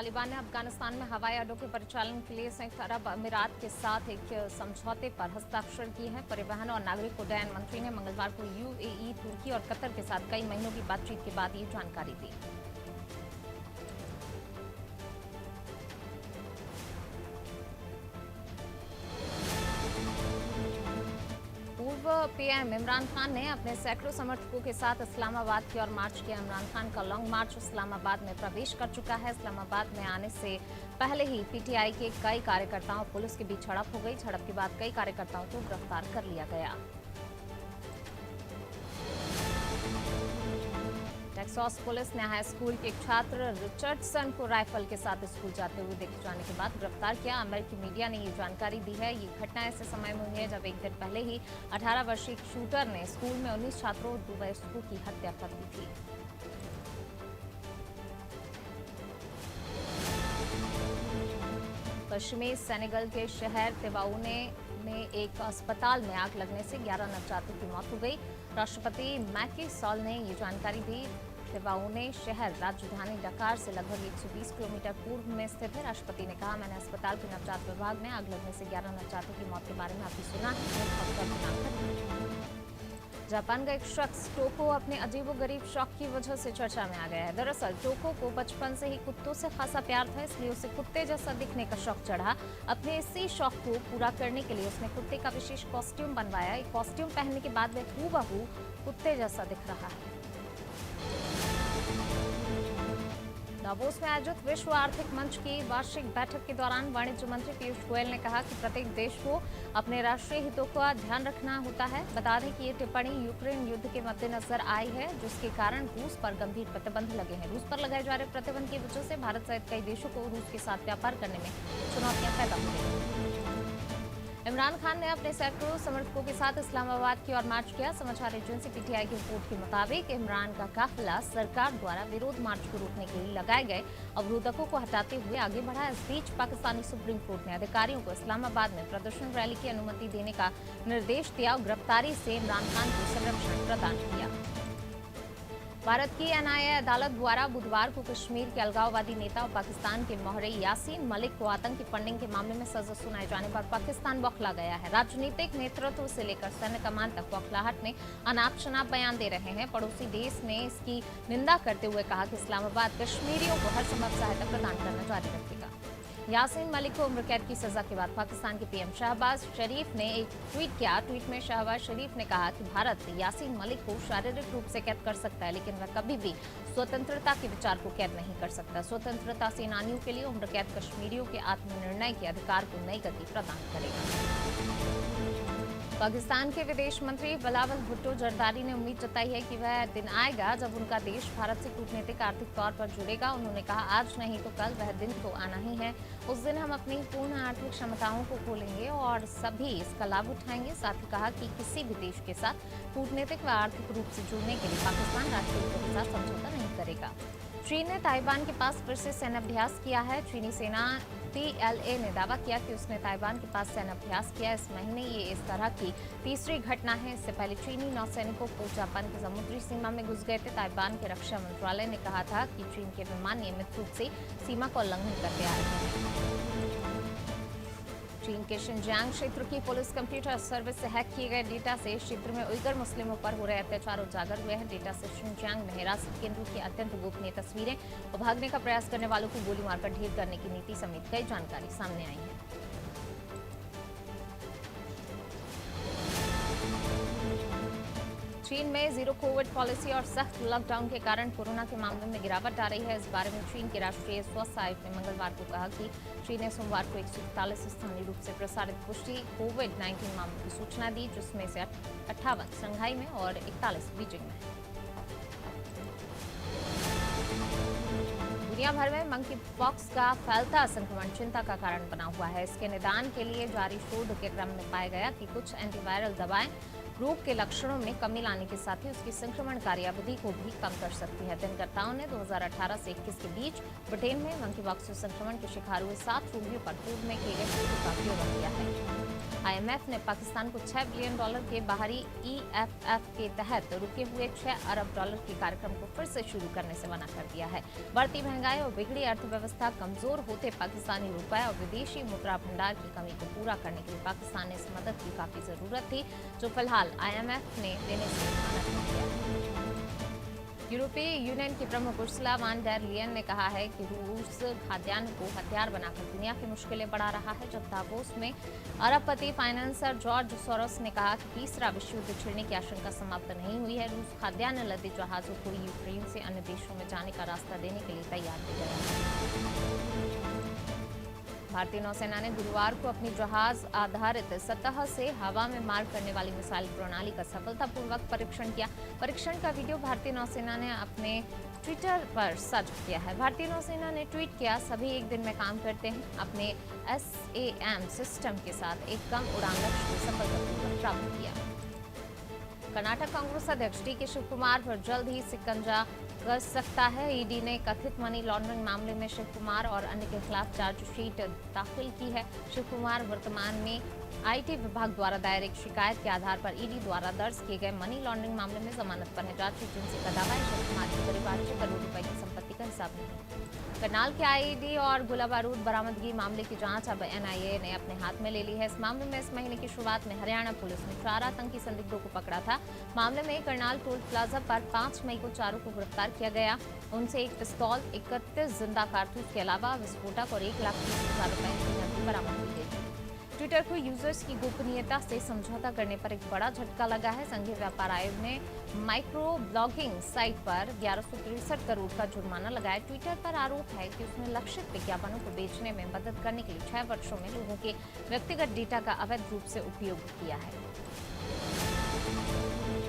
तालिबान ने अफगानिस्तान में हवाई अड्डों के परिचालन के लिए संयुक्त अरब अमीरात के साथ एक समझौते पर हस्ताक्षर किए हैं। परिवहन और नागरिक उड्डयन मंत्री ने मंगलवार को यूएई, तुर्की और कतर के साथ कई महीनों की बातचीत के बाद ये जानकारी दी। पूर्व पीएम इमरान खान ने अपने सैकड़ों समर्थकों के साथ इस्लामाबाद की ओर मार्च किया। इमरान खान का लॉन्ग मार्च इस्लामाबाद में प्रवेश कर चुका है। इस्लामाबाद में आने से पहले ही पीटीआई के कई कार्यकर्ताओं और पुलिस के बीच झड़प हो गई। झड़प के बाद कई कार्यकर्ताओं को गिरफ्तार कर लिया गया। टेक्सास पुलिस ने हाई स्कूल के छात्र रिचर्डसन को राइफल के साथ स्कूल जाते हुए देखे जाने के बाद गिरफ्तार किया। अमेरिकी मीडिया ने ये जानकारी दी है। ये घटना ऐसे समय में हुई है जब एक दिन पहले ही 18 वर्षीय शूटर ने स्कूल में 19 छात्रों और 2 वयस्कों की हत्या कर दी थी। पश्चिमी सेनेगल के शहर तिबाउने में एक अस्पताल में आग लगने से 11 नवजातकों की मौत हो गई। राष्ट्रपति मैकी सॉल ने ये जानकारी दी। तिबाउने शहर राजधानी डकार से लगभग 120 किलोमीटर पूर्व में स्थित है। राष्ट्रपति ने कहा, मैंने अस्पताल के नवजात विभाग में आग लगने से 11 नवजातकों की मौत के बारे में अभी सुना है। जापान का एक शख्स टोको अपने अजीबोगरीब शौक की वजह से चर्चा में आ गया है। दरअसल टोको को बचपन से ही कुत्तों से खासा प्यार था, इसलिए उसे कुत्ते जैसा दिखने का शौक चढ़ा। अपने इसी शौक को पूरा करने के लिए उसने कुत्ते का विशेष कॉस्ट्यूम बनवाया। एक कॉस्ट्यूम पहनने के बाद वह हूबहू कुत्ते जैसा दिख रहा है। दावोस में आयोजित विश्व आर्थिक मंच की वार्षिक बैठक के दौरान वाणिज्य मंत्री पीयूष गोयल ने कहा कि प्रत्येक देश को अपने राष्ट्रीय हितों का ध्यान रखना होता है। बता दें कि ये टिप्पणी यूक्रेन युद्ध के मद्देनजर आई है, जिसके कारण रूस पर गंभीर प्रतिबंध लगे हैं। रूस पर लगाए जा रहे प्रतिबंध की वजह से भारत सहित कई देशों को रूस के साथ व्यापार करने में चुनौतियां पैदा हो रही हैं। इमरान खान ने अपने सैकड़ों समर्थकों के साथ इस्लामाबाद की ओर मार्च किया। समाचार एजेंसी पीटीआई की रिपोर्ट के मुताबिक इमरान का काफिला सरकार द्वारा विरोध मार्च को रोकने के लिए लगाए गए अवरोधकों को हटाते हुए आगे बढ़ा। इस बीच पाकिस्तानी सुप्रीम कोर्ट ने अधिकारियों को इस्लामाबाद में प्रदर्शन रैली की अनुमति देने का निर्देश दिया और गिरफ्तारी से इमरान खान को संरक्षण प्रदान किया। भारत की एनआईए अदालत द्वारा बुधवार को कश्मीर के अलगाववादी नेता और पाकिस्तान के मोहरे यासीन मलिक को आतंकी फंडिंग के मामले में सजा सुनाए जाने पर पाकिस्तान बौखला गया है। राजनीतिक नेतृत्व से लेकर सैन्य कमान तक बौखलाहट में अनाप शनाप बयान दे रहे हैं। पड़ोसी देश ने इसकी निंदा करते हुए कहा कि इस्लामाबाद कश्मीरियों को हर संभव सहायता प्रदान करना जारी रखेगा। यासीन मलिक को उम्र कैद की सजा के बाद पाकिस्तान के पीएम शहबाज शरीफ ने एक ट्वीट किया। ट्वीट में शहबाज शरीफ ने कहा कि भारत यासीन मलिक को शारीरिक रूप से कैद कर सकता है, लेकिन वह कभी भी स्वतंत्रता के विचार को कैद नहीं कर सकता। स्वतंत्रता सेनानियों के लिए उम्र कैद कश्मीरियों के आत्मनिर्णय के अधिकार को नई गति प्रदान करेगा। पाकिस्तान के विदेश मंत्री बिलावल भुट्टो जरदारी ने उम्मीद जताई है कि वह दिन आएगा जब उनका देश भारत से कूटनीतिक आर्थिक तौर पर जुड़ेगा। उन्होंने कहा, आज नहीं तो कल वह दिन तो आना ही है। उस दिन हम अपनी पूर्ण आर्थिक क्षमताओं को खोलेंगे और सभी इसका लाभ उठाएंगे। साथ ही कहा कि किसी भी देश के साथ कूटनीतिक व आर्थिक रूप से जुड़ने के लिए पाकिस्तान राष्ट्रीय हितों के साथ समझौता नहीं करेगा। चीन ने ताइवान के पास फिर से सैन्य अभ्यास किया है। चीनी सेना PLA ने दावा किया कि उसने ताइवान के पास सैन्य अभ्यास किया। इस महीने ये इस तरह की तीसरी घटना है। इससे पहले चीनी नौसैनिकों को जापान की समुद्री सीमा में घुस गए थे। ताइवान के रक्षा मंत्रालय ने कहा था कि चीन के विमान नियमित रूप से सीमा का उल्लंघन करते आ रहे हैं। चीन के शिनजियांग क्षेत्र की पुलिस कंप्यूटर सर्विस से हैक किए गए डेटा से क्षेत्र में उइगर मुस्लिमों पर हो रहे अत्याचार उजागर हुए हैं। डेटा से शिनजियांग में हिरासत केंद्रों की अत्यंत गोपनीय तस्वीरें और भागने का प्रयास करने वालों को गोली मारकर ढेर करने की नीति समेत कई जानकारी सामने आई है। चीन में जीरो कोविड पॉलिसी और सख्त लॉकडाउन के कारण कोरोना के मामलों में गिरावट आ रही है। इस बारे में चीन के राष्ट्रीय स्वास्थ्य आयोग ने मंगलवार को कहा कि चीन ने सोमवार को 141 स्थानीय रूप से प्रसारित पुष्टि कोविड-19 मामलों की सूचना दी, जिसमें से 58 शंघाई में और 41 बीजिंग में है। दुनिया भर में मंकी पॉक्स का फैलता संक्रमण चिंता का कारण बना हुआ है। इसके निदान के लिए जारी शोध के क्रम में पाया गया कि कुछ एंटीवायरल दवाएं रोग के लक्षणों में कमी लाने के साथ ही उसकी संक्रमणकारी अवधि को भी कम कर सकती है। अध्ययनकर्ताओं ने 2018 से 21 के बीच ब्रिटेन में मंकी पॉक्स संक्रमण के शिकार हुए 7 रोगियों पर पूर्व में किए गए शोध का ब्यौरा दिया है। IMF ने पाकिस्तान को $6 बिलियन के बाहरी EFF के तहत रुके हुए $6 अरब के कार्यक्रम को फिर से शुरू करने से मना कर दिया है। बढ़ती महंगाई और बिगड़ी अर्थव्यवस्था, कमजोर होते पाकिस्तानी रुपये और विदेशी मुद्रा भंडार की कमी को पूरा करने के लिए पाकिस्तान ने इस मदद की काफी जरूरत थी, जो फिलहाल IMF ने देने से मना कर दिया है। यूरोपीय यूनियन की प्रमुख उर्सुला वॉन डेर लेयन ने कहा है कि रूस खाद्यान्न को हथियार बनाकर दुनिया की मुश्किलें बढ़ा रहा है। जब दावोस में अरबपति फाइनेंसर जॉर्ज सोरोस ने कहा कि तीसरा विश्व युद्ध छिड़ने की आशंका समाप्त नहीं हुई है, रूस खाद्यान्न लदे जहाजों को यूक्रेन से अन्य देशों में जाने का रास्ता देने के लिए तैयार हो गया है। भारतीय नौसेना ने गुरुवार को अपनी जहाज आधारित सतह से हवा में मार करने वाली मिसाइल प्रणाली का सफलतापूर्वक परीक्षण किया। परीक्षण का वीडियो भारतीय नौसेना ने अपने ट्विटर पर साझा किया है। भारतीय नौसेना ने ट्वीट किया, सभी एक दिन में काम करते हैं। अपने SAM सिस्टम के साथ एक कम उड़ान लक्ष्य को सफलतापूर्वक प्राप्त किया। कर्नाटक कांग्रेस अध्यक्ष DK शिव कुमार पर जल्द ही शिकंजा कस सकता है। ED ने कथित मनी लॉन्ड्रिंग मामले में शिव कुमार और अन्य के खिलाफ चार्जशीट दाखिल की है। शिव कुमार वर्तमान में IT विभाग द्वारा दायर एक शिकायत के आधार पर ED द्वारा दर्ज किए गए मनी लॉन्ड्रिंग मामले में जमानत पर है। जांच एजेंसी का दावा है शिव कुमार की करीब 800 करोड़ रुपए की संपत्ति का हिसाब नहीं। करनाल के IED और गोला बारूद बरामदगी मामले की जांच अब NIA ने अपने हाथ में ले ली है। इस मामले में इस महीने की शुरुआत में हरियाणा पुलिस ने 4 आतंकी संदिग्धों को पकड़ा था। मामले में करनाल टोल प्लाजा पर 5 मई को चारों को गिरफ्तार किया गया। उनसे एक पिस्तौल, 31 जिंदा कारतूस के अलावा विस्फोटक और 1,30,000 रुपए की नकदी बरामद की गई थी। ट्विटर को यूजर्स की गोपनीयता से समझौता करने पर एक बड़ा झटका लगा है। संघीय व्यापार आयोग ने माइक्रो ब्लॉगिंग साइट पर 1163 करोड़ का जुर्माना लगाया। ट्विटर पर आरोप है कि उसने लक्षित विज्ञापनों को बेचने में मदद करने के लिए 6 वर्षों में लोगों के व्यक्तिगत डेटा का अवैध रूप से उपयोग किया है।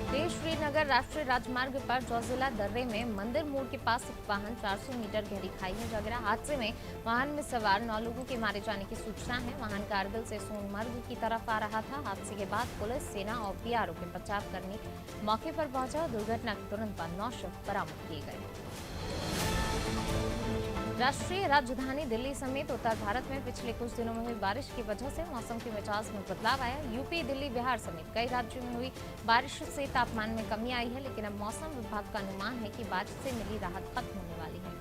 देश श्रीनगर राष्ट्रीय राजमार्ग पर जोजिला दर्रे में मंदिर मोड़ के पास एक वाहन 400 मीटर गहरी खाई में जा गिरा। हादसे में वाहन में सवार 9 लोगों के मारे जाने की सूचना है। वाहन कारगिल से सोनमर्ग की तरफ आ रहा था। हादसे के बाद पुलिस, सेना और PRO के बचाव करने मौके पर पहुंचा। दुर्घटना के तुरंत बाद 9 शव बरामद किए गए। राष्ट्रीय राजधानी दिल्ली समेत उत्तर भारत में पिछले कुछ दिनों में हुई बारिश की वजह से मौसम के मिजाज में बदलाव आया। यूपी, दिल्ली, बिहार समेत कई राज्यों में हुई बारिश से तापमान में कमी आई है, लेकिन अब मौसम विभाग का अनुमान है कि बारिश से मिली राहत खत्म होने वाली है।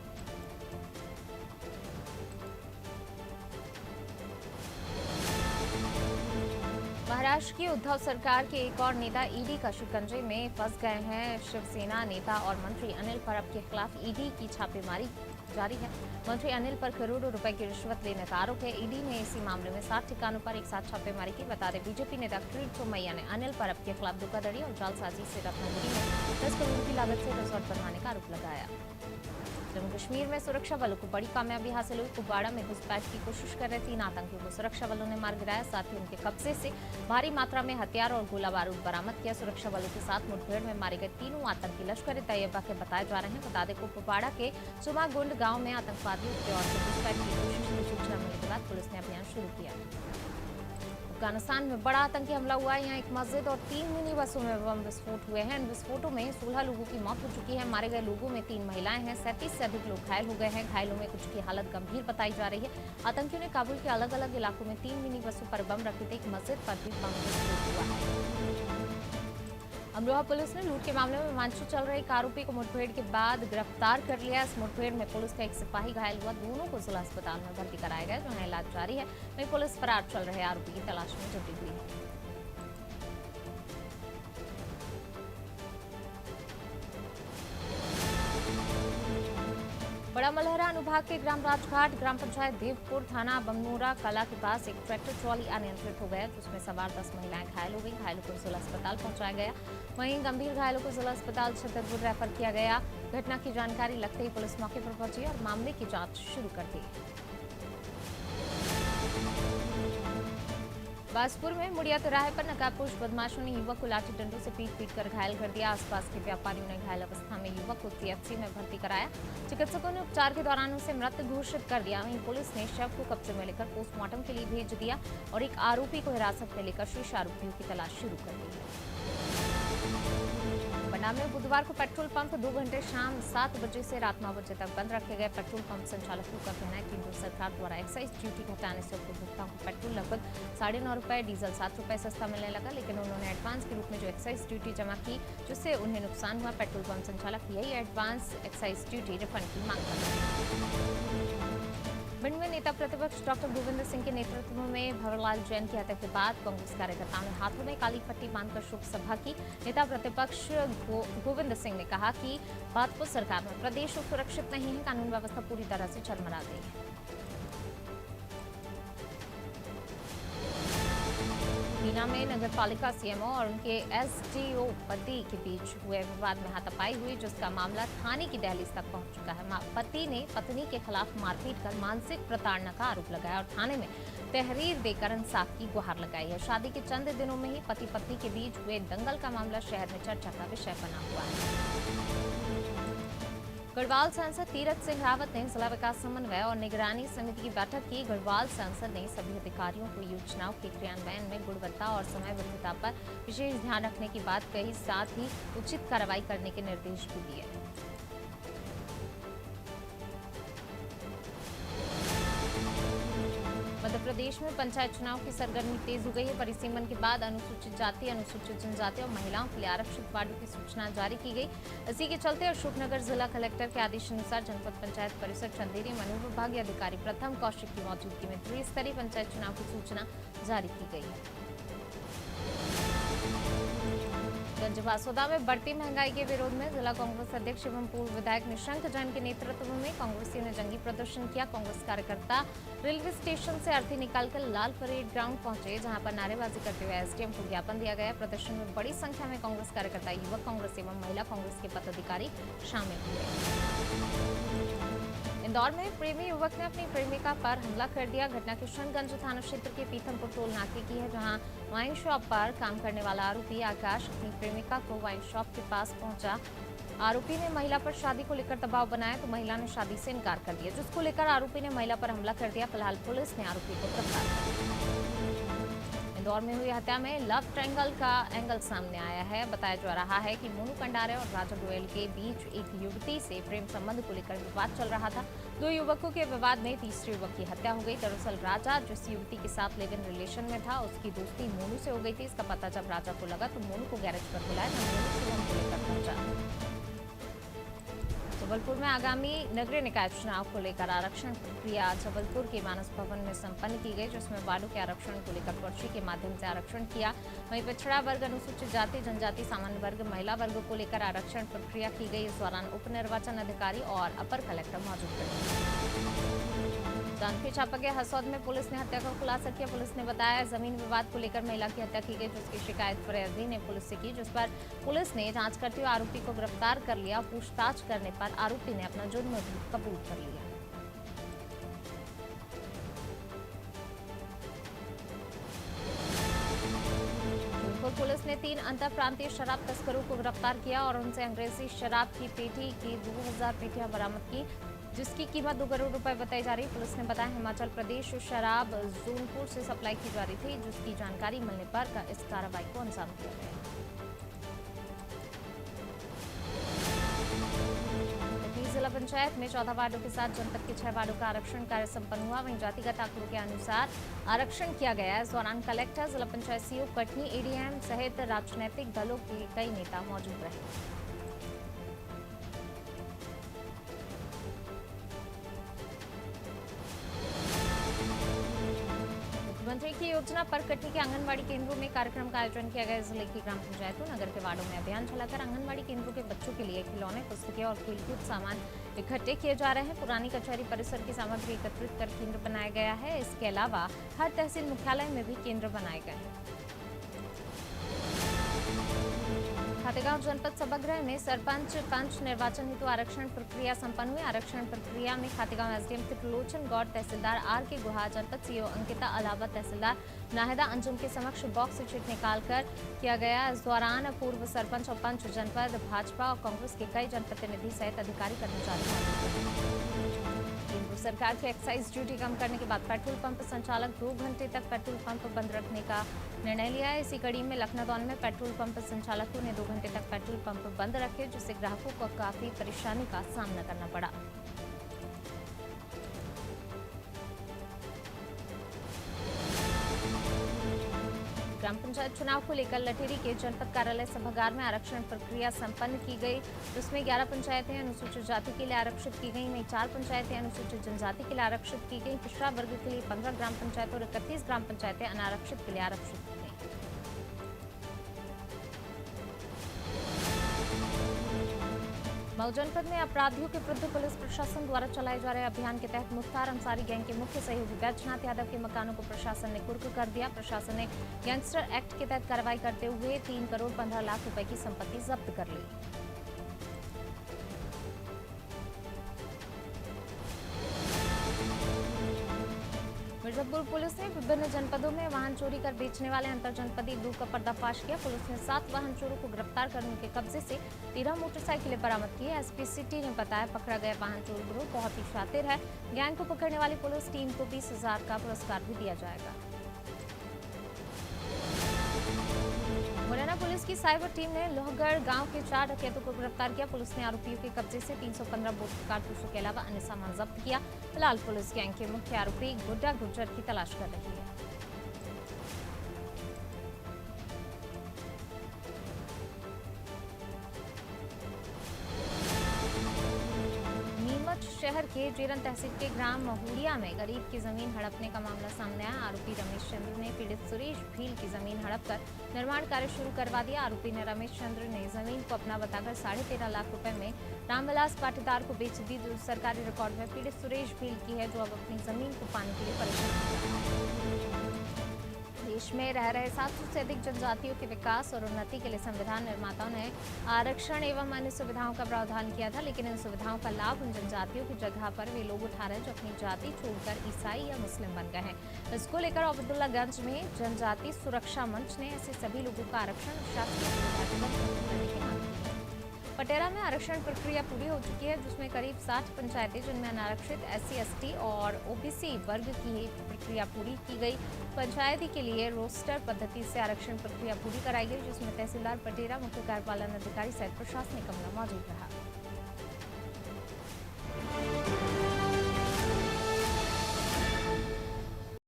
महाराष्ट्र की उद्धव सरकार के एक और नेता ED का शिकंजे में फंस गए हैं। शिवसेना नेता और मंत्री अनिल परब के खिलाफ ED की छापेमारी जारी है। मंत्री अनिल पर करोड़ों रुपए की रिश्वत लेने का आरोप है। ED ने इसी मामले में 7 ठिकानों पर एक साथ छापेमारी की। बता दें, बीजेपी नेता किरीट सोमैया ने अनिल परब के खिलाफ धोखाधड़ी और जालसाजी से रत्नागिरी में 10 करोड़ की लागत से रिजॉर्ट बनवाने का आरोप लगाया। जम्मू कश्मीर में सुरक्षा बलों को बड़ी कामयाबी हासिल हुई। कुपवाड़ा में घुसपैठ की कोशिश कर रहे 3 आतंकियों को सुरक्षा बलों ने मार गिराया। साथ ही उनके कब्जे से भारी मात्रा में हथियार और गोला बारूद बरामद किया। सुरक्षा बलों के साथ मुठभेड़ में मारे गए 3 आतंकी लश्कर ए तैयबा के बताए जा रहे हैं। बता दें, कुपवाड़ा के सुमागुंड गांव में आतंकवादियों की ओर से घुसपैठ की कोशिश की सूचना मिलने के बाद पुलिस ने अभियान शुरू किया। अफगानिस्तान में बड़ा आतंकी हमला हुआ है। यहाँ एक मस्जिद और 3 मिनी बसों में बम विस्फोट हुए हैं। इन विस्फोटों में 16 लोगों की मौत हो चुकी है। मारे गए लोगों में 3 महिलाएं हैं। 37 से अधिक लोग घायल हो गए हैं। घायलों में कुछ की हालत गंभीर बताई जा रही है। आतंकियों ने काबुल के अलग अलग इलाकों में 3 मिनी बसों पर बम रखे थे। एक मस्जिद पर भी बम विस्फोट हुआ है। अमरोहा पुलिस ने लूट के मामले में हिमांचल चल रहे एक आरोपी को मुठभेड़ के बाद गिरफ्तार कर लिया। इस मुठभेड़ में पुलिस का एक सिपाही घायल हुआ। दोनों को जिला अस्पताल में भर्ती कराया गया, जहां इलाज जारी है। वहीं पुलिस फरार चल रहे आरोपी की तलाश में जुटी हुई है। बड़ा मलहरा अनुभाग के ग्राम राजघाट ग्राम पंचायत देवपुर थाना बमनोरा कला के पास एक ट्रैक्टर ट्रॉली अनियंत्रित हो गया, जिसमें सवार 10 महिलाएं घायल हो गई। घायलों को जिला अस्पताल पहुंचाया गया। वहीं गंभीर घायलों को जिला अस्पताल छतरपुर रेफर किया गया। घटना की जानकारी लगते ही पुलिस मौके पर पहुंची और मामले की जांच शुरू कर दी। बाजपुर में मुड़िया तिराहे पर नकाबपोश बदमाशों ने युवक को लाठी डंडों से पीट कर घायल कर दिया। आसपास के व्यापारियों ने घायल अवस्था में युवक को CHC में भर्ती कराया। चिकित्सकों ने उपचार के दौरान उसे मृत घोषित कर दिया। वहीं पुलिस ने शव को कब्जे में लेकर पोस्टमार्टम के लिए भेज दिया और एक आरोपी को हिरासत में लेकर शेष आरोपियों की तलाश शुरू कर दी है। पन्ना में बुधवार को पेट्रोल पंप 2 घंटे शाम 7 बजे से रात 9 बजे तक बंद रखे गए। पेट्रोल पंप संचालकों का कहना है कि केंद्र सरकार द्वारा एक्साइज ड्यूटी घटाने से उपभोक्ताओं को पेट्रोल लगभग ₹9.5, डीजल ₹7 सस्ता मिलने लगा, लेकिन उन्होंने एडवांस के रूप में जो एक्साइज ड्यूटी जमा की जिससे उन्हें नुकसान हुआ। पेट्रोल पंप संचालक यही एडवांस एक्साइज ड्यूटी रिफंड की मांग कर रहे हैं। भिंड में नेता प्रतिपक्ष डॉक्टर गोविंद सिंह के नेतृत्व में भंवरलाल जैन की हत्या के बाद कांग्रेस कार्यकर्ताओं ने हाथों में काली पट्टी बांधकर शोक सभा की। नेता प्रतिपक्ष गोविंद सिंह ने कहा कि भाजपा सरकार में प्रदेश सुरक्षित नहीं है, कानून व्यवस्था पूरी तरह से चरमरा गई है। बीना में नगरपालिका सीएमओ और उनके एसडीओ पति के बीच हुए विवाद में हाथापाई हुई, जिसका मामला थाने की दहलीज तक पहुंच चुका है। पति ने पत्नी के खिलाफ मारपीट कर मानसिक प्रताड़ना का आरोप लगाया और थाने में तहरीर देकर इंसाफ की गुहार लगाई है। शादी के चंद दिनों में ही पति पत्नी के बीच हुए दंगल का मामला शहर में चर्चा का विषय बना हुआ है। गढ़वाल सांसद तीरथ सिंह रावत ने जिला विकास समन्वय और निगरानी समिति की बैठक की। गढ़वाल सांसद ने सभी अधिकारियों को योजनाओं के क्रियान्वयन में गुणवत्ता और समयबद्धता पर विशेष ध्यान रखने की बात कही, साथ ही उचित कार्रवाई करने के निर्देश भी दिए। मध्य प्रदेश में पंचायत चुनाव की सरगर्मी तेज हो गई है। परिसीमन के बाद अनुसूचित जाति, अनुसूचित जनजाति और महिलाओं के लिए आरक्षित वार्डों की सूचना जारी की गई। इसी के चलते अशोकनगर जिला कलेक्टर के आदेश अनुसार जनपद पंचायत परिसर चंदेरी मनोविभागीय अधिकारी प्रथम कौशिक की मौजूदगी में त्रिस्तरीय पंचायत चुनाव की सूचना जारी की गई है। गंजबासौदा में बढ़ती महंगाई के विरोध में जिला कांग्रेस अध्यक्ष एवं पूर्व विधायक निशंक जैन के नेतृत्व में कांग्रेसियों ने जंगी प्रदर्शन किया। कांग्रेस कार्यकर्ता रेलवे स्टेशन से अर्थी निकालकर लाल परेड ग्राउंड पहुंचे, जहां पर नारेबाजी करते हुए एसडीएम को ज्ञापन दिया गया। प्रदर्शन में बड़ी संख्या में कांग्रेस कार्यकर्ता, युवक कांग्रेस एवं महिला कांग्रेस के पदाधिकारी शामिल हुए। इंदौर में प्रेमी युवक ने अपनी प्रेमिका पर हमला कर दिया। घटना किशनगंज थाना क्षेत्र के पीथमपुर टोल नाके की है, जहां वाइन शॉप पर काम करने वाला आरोपी आकाश अपनी प्रेमिका को वाइन शॉप के पास पहुंचा। आरोपी ने महिला पर शादी को लेकर दबाव बनाया तो महिला ने शादी से इनकार कर दिया, जिसको लेकर आरोपी ने महिला पर हमला कर दिया। फिलहाल पुलिस ने आरोपी को गिरफ्तार कर लिया। इंदौर में हुई हत्या में लव ट्रायंगल का एंगल सामने आया है। बताया जा रहा है कि मोनू कंडारे और राजा गोयल के बीच एक युवती से प्रेम संबंध को लेकर विवाद चल रहा था। दो युवकों के विवाद में तीसरे युवक की हत्या हो गई। दरअसल राजा जिस युवती के साथ लिव इन रिलेशन में था, उसकी दोस्ती मोनू से हो गई थी। इसका पता जब राजा को लगा तो मोनू को गैरेज पर बुलाया, जब मोनू सुबह को लेकर पहुंचा। जबलपुर में आगामी नगरीय निकाय चुनाव को लेकर आरक्षण प्रक्रिया जबलपुर के मानस भवन में संपन्न की गई, जिसमें वार्डों के आरक्षण को लेकर पर्ची के माध्यम से आरक्षण किया। वहीं पिछड़ा वर्ग, अनुसूचित जाति, जनजाति, सामान्य वर्ग, महिला वर्ग को लेकर आरक्षण प्रक्रिया की गई। इस दौरान उप निर्वाचन अधिकारी और अपर कलेक्टर मौजूद रहे। जांजगीर चांपा के हसौद में पुलिस ने हत्या का खुलासा किया। पुलिस ने बताया जमीन विवाद को लेकर महिला की हत्या की गई, जिसकी शिकायत फरियादी ने पुलिस से की, जिस पर पुलिस ने जांच करते हुए आरोपी को गिरफ्तार कर लिया। पूछताछ करने पर आरोपी ने अपना जुर्म भी कबूल कर लिया। पुलिस ने 3 अंतरप्रांतीय शराब तस्करों को गिरफ्तार किया और उनसे अंग्रेजी शराब की पेटी की 2000 पेटियां बरामद की, जिसकी कीमत 2 करोड़ रुपए बताई जा रही। पुलिस ने बताया हिमाचल प्रदेश शराब जूनपुर से सप्लाई की जा रही थी, जिसकी जानकारी मिलने पर इस कार्रवाई को अंजाम दिया गया। जिला पंचायत में 14 वार्डों के साथ जनपद के 6 वार्डों का आरक्षण कार्य संपन्न हुआ। वहीं जातिगत आंकड़ों के अनुसार आरक्षण किया गया है। इस दौरान कलेक्टर, जिला पंचायत सीईओ, कटनी एडीएम सहित राजनीतिक दलों के कई नेता मौजूद रहे। मुख्यमंत्री की योजना पर कटनी के आंगनबाड़ी केंद्रों में कार्यक्रम का आयोजन किया गया। जिले की ग्राम पंचायतों, नगर के वार्डों में अभियान चलाकर आंगनबाड़ी केंद्रों के बच्चों के लिए खिलौने, पुस्तकें और खेलकूद सामान इकट्ठे किए जा रहे हैं। पुरानी कचहरी परिसर की सामग्री एकत्रित कर केंद्र बनाया गया है। इसके अलावा हर तहसील मुख्यालय में भी केंद्र बनाए गए हैं। खातेगांव जनपद सभागृह में सरपंच पंच निर्वाचन हेतु आरक्षण प्रक्रिया संपन्न हुई। आरक्षण प्रक्रिया में खातेगांव एसडीएम त्रिलोचन गौड़, तहसीलदार आर के गुहा, जनपद सीईओ अंकिता अलावा तहसीलदार नाहिदा अंजुम के समक्ष बॉक्स से चिट निकालकर किया गया। इस दौरान पूर्व सरपंच और पंच, जनपद भाजपा और कांग्रेस के कई जनप्रतिनिधि सहित अधिकारी कर्मचारी मौजूद रहे। केंद्र सरकार की एक्साइज ड्यूटी कम करने के बाद पेट्रोल पंप संचालक 2 घंटे तक पेट्रोल पंप बंद रखने का निर्णय लिया है। इसी कड़ी में लखनऊ में पेट्रोल पंप संचालकों ने 2 घंटे तक पेट्रोल पंप बंद रखे, जिससे ग्राहकों को काफी परेशानी का सामना करना पड़ा। ग्राम पंचायत चुनाव को लेकर लटेरी के जनपद कार्यालय सभागार में आरक्षण प्रक्रिया संपन्न की गई, जिसमें 11 पंचायतें अनुसूचित जाति के लिए आरक्षित की गई, वहीं 4 पंचायतें अनुसूचित जनजाति के लिए आरक्षित की गई। पिछड़ा वर्ग के लिए 15 ग्राम पंचायतों और 31 ग्राम पंचायतें अनारक्षित के लिए आरक्षित की गई। मऊ जनपद में अपराधियों के विरुद्ध पुलिस प्रशासन द्वारा चलाए जा रहे अभियान के तहत मुख्तार अंसारी गैंग के मुख्य सहयोगी बैजनाथ यादव के मकानों को प्रशासन ने कुर्क कर दिया। प्रशासन ने गैंगस्टर एक्ट के तहत कार्रवाई करते हुए 3 करोड़ 15 लाख रुपए की संपत्ति जब्त कर ली। मिर्जापुर पुलिस ने विभिन्न जनपदों में वाहन चोरी कर बेचने वाले अंतर जनपदीय ग्रुप का पर्दाफाश किया। पुलिस ने 7 वाहन चोरों को गिरफ्तार कर उनके कब्जे से 13 मोटरसाइकिलें बरामद की है। एसपी सिटी ने बताया, पकड़ा गया वाहन चोर गिरोह बहुत ही शातिर है। गैंग को पकड़ने वाली पुलिस टीम को 20,000 का पुरस्कार भी दिया जाएगा। मुरैना पुलिस की साइबर टीम ने लोहगढ़ गांव के 4 डकैतों को गिरफ्तार किया। पुलिस ने आरोपियों के कब्जे से 315 बोर के कारतूसों के अलावा अन्य सामान जब्त किया। फिलहाल पुलिस गैंग के मुख्य आरोपी गुड्डा गुर्जर की तलाश कर रही है। शहर के जीरन तहसील के ग्राम महुड़िया में गरीब की जमीन हड़पने का मामला सामने आया। आरोपी रमेश चंद्र ने पीड़ित सुरेश भील की जमीन हड़प कर निर्माण कार्य शुरू करवा दिया। आरोपी ने रमेश चंद्र ने जमीन को अपना बताकर 13.5 लाख रुपए में रामविलास पाटीदार को बेच दी, जो सरकारी रिकॉर्ड में पीड़ित सुरेश भील की है, जो अब अपनी जमीन को पाने के लिए परेशान है। देश में रह रहे 700 से अधिक जनजातियों के विकास और उन्नति के लिए संविधान निर्माताओं ने आरक्षण एवं अन्य सुविधाओं का प्रावधान किया था, लेकिन इन सुविधाओं का लाभ उन जनजातियों की जगह पर वे लोग उठा रहे हैं जो अपनी जाति छोड़कर ईसाई या मुस्लिम बन गए हैं। इसको लेकर अब्दुल्लागंज में जनजाति सुरक्षा मंच ने ऐसे सभी लोगों का आरक्षण शासकीय सुविधा करने की मांग की है। पटेरा में आरक्षण प्रक्रिया पूरी हो चुकी है, जिसमें करीब 60 पंचायतें जिनमें अनारक्षित SC ST और OBC वर्ग की प्रक्रिया पूरी की गई। पंचायती के लिए रोस्टर पद्धति से आरक्षण प्रक्रिया पूरी कराई गई, जिसमें तहसीलदार पटेरा, मुख्य कार्यपालन अधिकारी सहित प्रशासनिक अमला मौजूद रहा।